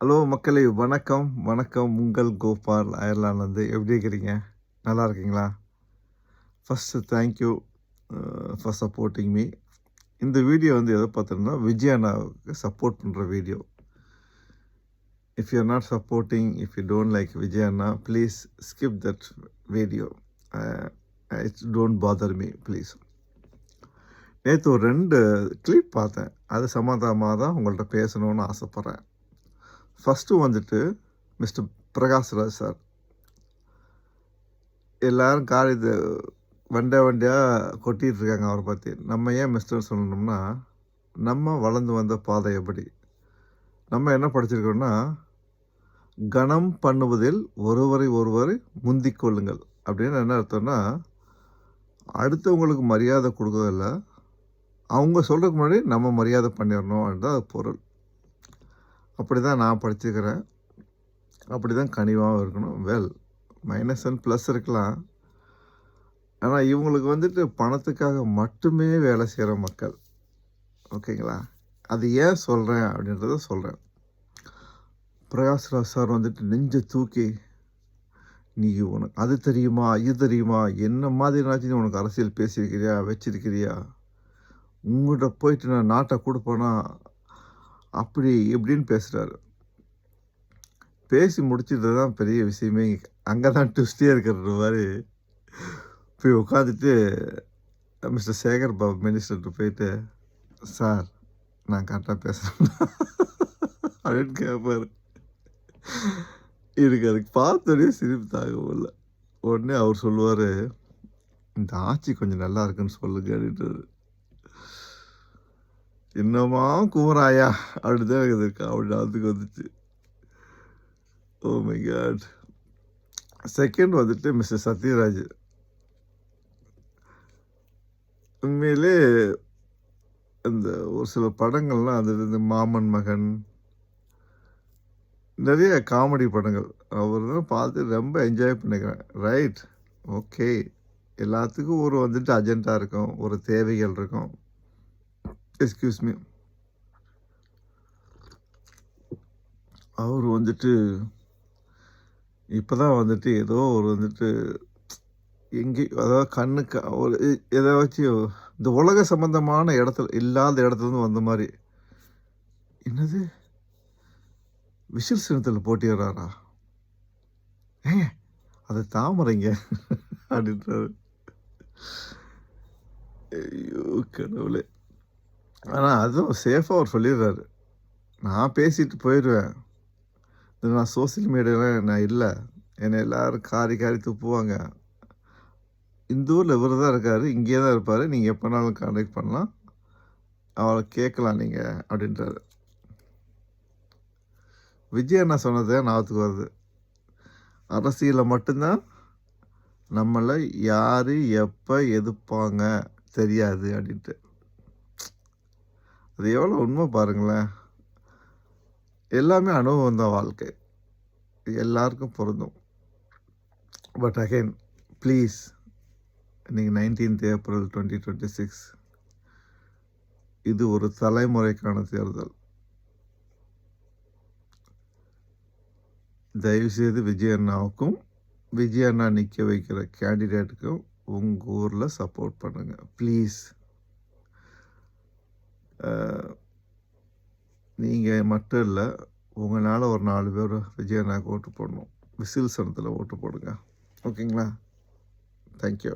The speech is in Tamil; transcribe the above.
ஹலோ மக்களே, வணக்கம். வணக்கம். உங்கள் கோபால் அயர்லாந்துலேருந்து. எப்படி இருக்கிறீங்க? நல்லா இருக்கீங்களா? First thank you for supporting me. இந்த வீடியோ வந்து எதை பார்த்தோம்னா, விஜய் அண்ணாவுக்கு சப்போர்ட் பண்ணுற video. If you are not supporting, if you don't like Vijay Anna, please skip that video. It's don't bother me please. நேற்று ஒரு 2 கிளிப் பார்த்தேன். அது சம்மந்தமாக தான் உங்கள்கிட்ட பேசணும்னு ஆசைப்பட்றேன். ஃபஸ்ட்டு வந்துட்டு மிஸ்டர் பிரகாஷ் ராஜ் சார். எல்லாரும் இது வண்டியாக கொட்டிகிட்டு இருக்காங்க அவரை பற்றி. நம்ம ஏன் மிஸ்டர் சொல்லணும்னா, நம்ம வளர்ந்து வந்த பாதை எப்படி? நம்ம என்ன படிச்சிருக்கோம்னா, கணம் பண்ணுவதில் ஒருவரை ஒருவர் முந்திக் கொள்ளுங்கள் அப்படின்னு என்ன அர்த்தம்னா, அடுத்தவங்களுக்கு மரியாதை கொடுக்கறதில்ல, அவங்க சொல்கிறதுக்கு முன்னாடி நம்ம மரியாதை பண்ணிடணும் அதுதான் அது பொருள். அப்படி தான் நான் படிச்சுக்கிறேன். அப்படி தான் கனிவாகவும் இருக்கணும். மைனஸ் அண்ட் ப்ளஸ் இருக்கலாம். ஆனால் இவங்களுக்கு வந்துட்டு பணத்துக்காக மட்டுமே வேலை செய்கிற மக்கள். ஓகேங்களா? அது ஏன் சொல்கிறேன் அப்படின்றத சொல்கிறேன். பிரகாஷ்ராஜ் சார் வந்துட்டு நெஞ்சை தூக்கி, நீ உனக்கு அது தெரியுமா, இது தெரியுமா, என்ன மாதிரினாச்சும் நீ உனக்கு அரசியல் பேசியிருக்கிறியா, வச்சிருக்கிறியா, உங்கள்கிட்ட போயிட்டு நான் நாட்டை கொடுப்பேனா, அப்படி இப்படின்னு பேசுகிறாரு. பேசி முடிச்சுட்டு தான் பெரிய விஷயமே. அங்கே தான் ட்விஸ்டே இருக்கிற மாதிரி போய் உட்காந்துட்டு மிஸ்டர் சேகர் பாபு மினிஸ்டர்கிட்ட போயிட்டு, சார் நான் கரெக்டாக பேசுகிறேன் அப்படின்னு கேட்பார். எனக்கு அதுக்கு பார்த்தோடனே சிரிப்பு தாங்க முடியல. உடனே அவர் சொல்லுவார், இந்த ஆட்சி கொஞ்சம் நல்லா இருக்குன்னு சொல்லுங்க அப்படின்றது. என்னமா குமராயா அப்படிதான் எனக்கு இருக்கா அப்படி அதுக்கு வந்துச்சு. Oh my God. செகண்ட் வந்துட்டு மிஸ்டர் சத்யராஜ். உண்மையிலே இந்த ஒரு சில படங்கள்லாம் அது இந்த மாமன் மகன், நிறைய காமெடி படங்கள் அவர் தான் பார்த்து ரொம்ப என்ஜாய் பண்ணிக்கிறேன். Right, okay. எல்லாத்துக்கும் ஒரு வந்துட்டு அஜெண்டா இருக்கும், ஒரு தேவைகள் இருக்கும். Excuse me. அவர் வந்துட்டு இப்போ தான் வந்துட்டு ஏதோ ஒரு வந்துட்டு எங்கே, அதாவது கண்ணுக்கு ஒரு ஏதாச்சும் இந்த உலக சம்பந்தமான இடத்துல இல்லாத இடத்துலேருந்து வந்த மாதிரி. என்னது விசில் சின்னத்தில் போட்டிடுறாரா? ஏங்க அது தாமரைங்க அப்படின்றாரு. ஐயோ கடவுளே. ஆனால் அதுவும் சேஃபாக அவர் சொல்லிடுறாரு, நான் பேசிட்டு போயிடுவேன், நான் சோசியல் மீடியாவில் நான் இல்லை, என்னை எல்லோரும் காரி காரி துப்புவாங்க, இந்த ஊரில் இவர் தான் இருக்கார், இங்கே தான் இருப்பார், நீங்கள் எப்போனாலும் கான்டாக்ட் பண்ணலாம், அவளை கேட்கலாம் நீங்கள் அப்படின்றாரு. விஜய் அண்ணா சொன்னது ஞாபகத்துக்கு வருது. அரசியலில் மட்டும்தான் நம்மளை யார் எப்போ எதிர்ப்பாங்க தெரியாது அப்படின்ட்டு. அது எவ்வளோ உண்மை பாருங்களேன். எல்லாமே அனுபவம் தான் வாழ்க்கை, எல்லாருக்கும் பொருந்தும். பட் அகைன் ப்ளீஸ், நீங்கள் 19th April 2026 இது ஒரு தலைமுறைக்கான தேர்தல். தயவுசெய்து விஜய் அண்ணாவுக்கும் விஜய் அண்ணா நிற்க வைக்கிற கேண்டிடேட்டுக்கும் உங்கள் ஊரில் சப்போர்ட் பண்ணுங்கள் ப்ளீஸ். நீங்கள் மட்டும் இல்லை, உங்களால் ஒரு 4 பேர் விஜய் அண்ணாவுக்கு ஓட்டு போடணும். விசில் சனத்தில் ஓட்டு போடுங்க. ஓகேங்களா? தேங்க்யூ.